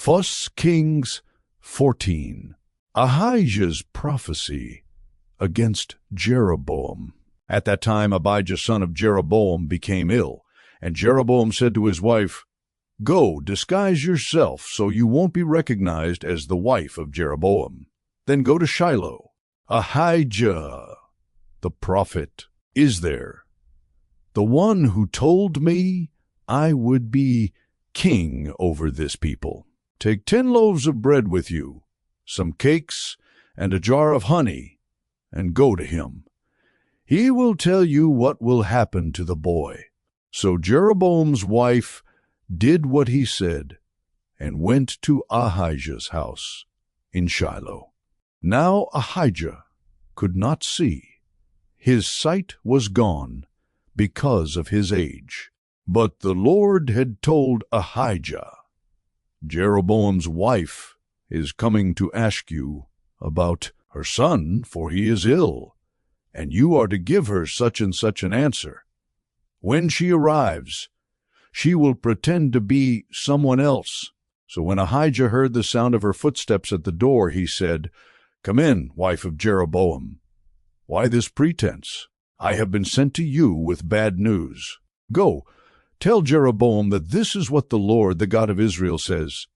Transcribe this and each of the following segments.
1 Kings 14. Ahijah's prophecy against Jeroboam. At that time Abijah son of Jeroboam became ill, and Jeroboam said to his wife, "Go, disguise yourself so you won't be recognized as the wife of Jeroboam. Then go to Shiloh. Ahijah, the prophet, is there, the one who told me I would be king over this people. Take 10 loaves of bread with you, some cakes, and a jar of honey, and go to him. He will tell you what will happen to the boy." So Jeroboam's wife did what he said, and went to Ahijah's house in Shiloh. Now Ahijah could not see. His sight was gone because of his age. But the Lord had told Ahijah, "Jeroboam's wife is coming to ask you about her son, for he is ill, and you are to give her such and such an answer. When she arrives, she will pretend to be someone else." So when Ahijah heard the sound of her footsteps at the door, he said, "Come in, wife of Jeroboam. Why this pretense? I have been sent to you with bad news. Go, tell Jeroboam that this is what the Lord, the God of Israel, says.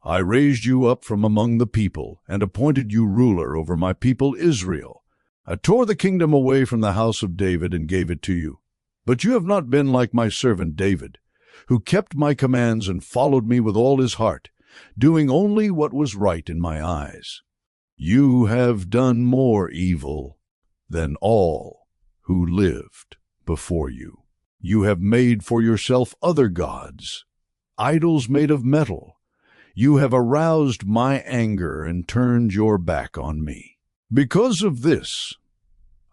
I raised you up from among the people and appointed you ruler over my people Israel. I tore the kingdom away from the house of David and gave it to you. But you have not been like my servant David, who kept my commands and followed me with all his heart, doing only what was right in my eyes. You have done more evil than all who lived before you. You have made for yourself other gods, idols made of metal. You have aroused my anger and turned your back on me. Because of this,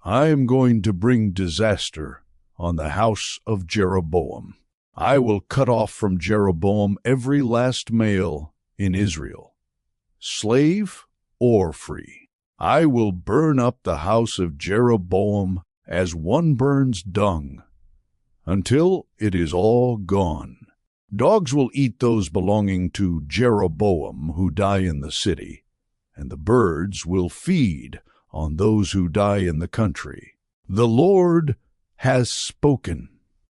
I am going to bring disaster on the house of Jeroboam. I will cut off from Jeroboam every last male in Israel, slave or free. I will burn up the house of Jeroboam as one burns dung, until it is all gone. Dogs will eat those belonging to Jeroboam who die in the city, and the birds will feed on those who die in the country. The Lord has spoken.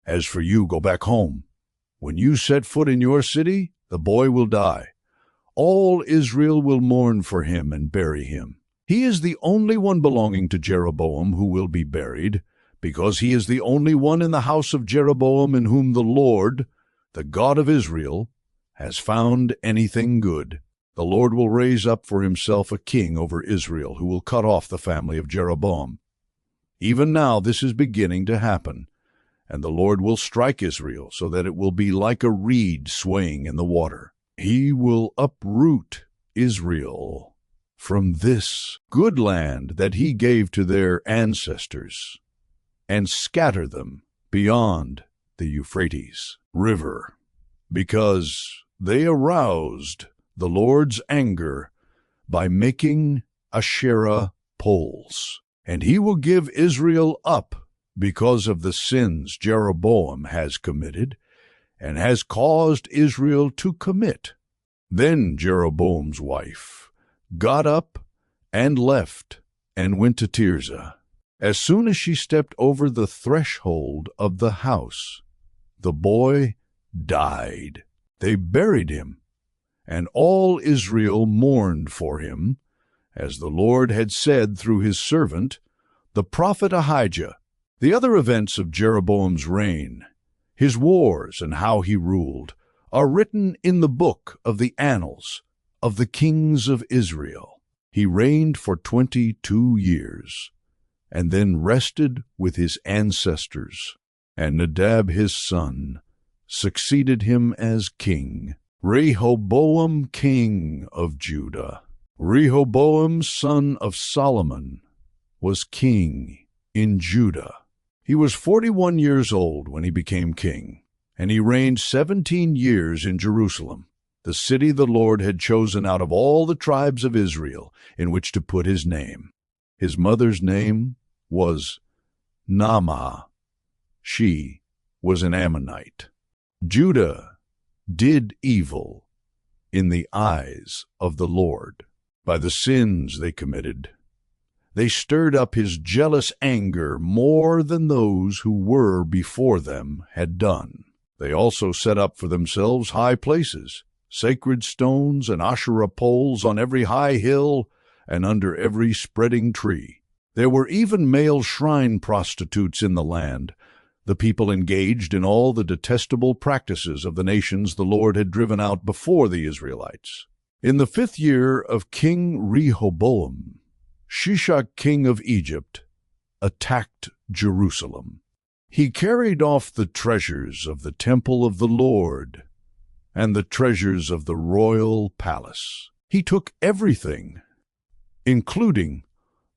As for you, go back home. When you set foot in your city, the boy will die. All Israel will mourn for him and bury him. He is the only one belonging to Jeroboam who will be buried, because he is the only one in the house of Jeroboam in whom the Lord, the God of Israel, has found anything good. The Lord will raise up for himself a king over Israel who will cut off the family of Jeroboam. Even now this is beginning to happen, and the Lord will strike Israel so that it will be like a reed swaying in the water. He will uproot Israel from this good land that he gave to their ancestors, and scatter them beyond the Euphrates River, because they aroused the Lord's anger by making Asherah poles. And he will give Israel up because of the sins Jeroboam has committed and has caused Israel to commit. Then Jeroboam's wife got up and left and went to Tirzah. As soon as she stepped over the threshold of the house, the boy died. They buried him, and all Israel mourned for him, as the Lord had said through his servant, the prophet Ahijah. The other events of Jeroboam's reign, his wars and how he ruled, are written in the book of the annals of the kings of Israel. He reigned for 22 years, and then rested with his ancestors, and Nadab his son succeeded him as king. Rehoboam, king of Judah. Rehoboam, son of Solomon, was king in Judah. He was 41 years old when he became king, and he reigned 17 years in Jerusalem, the city the Lord had chosen out of all the tribes of Israel in which to put his name. His mother's name was Naamah. She was an Ammonite. Judah did evil in the eyes of the Lord. By the sins they committed, they stirred up his jealous anger more than those who were before them had done. They also set up for themselves high places, sacred stones and Asherah poles on every high hill and under every spreading tree. There were even male shrine prostitutes in the land. The people engaged in all the detestable practices of the nations the Lord had driven out before the Israelites. In the 5th year of King Rehoboam, Shishak king of Egypt attacked Jerusalem. He carried off the treasures of the temple of the Lord and the treasures of the royal palace. He took everything, including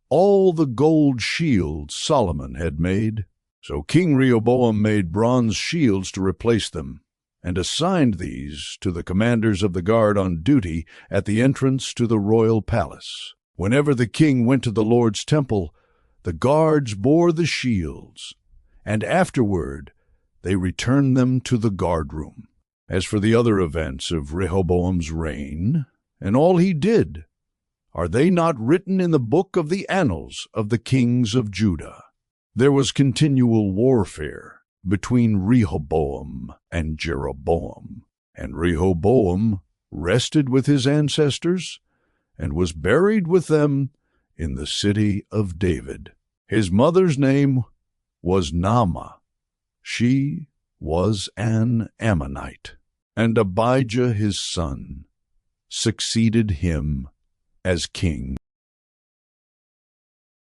all the gold shields Solomon had made. So King Rehoboam made bronze shields to replace them, and assigned these to the commanders of the guard on duty at the entrance to the royal palace. Whenever the king went to the Lord's temple, the guards bore the shields, and afterward they returned them to the guardroom. As for the other events of Rehoboam's reign, and all he did, are they not written in the book of the annals of the kings of Judah? There was continual warfare between Rehoboam and Jeroboam, and Rehoboam rested with his ancestors and was buried with them in the city of David. His mother's name was Naamah. She was an Ammonite, and Abijah his son succeeded him as king.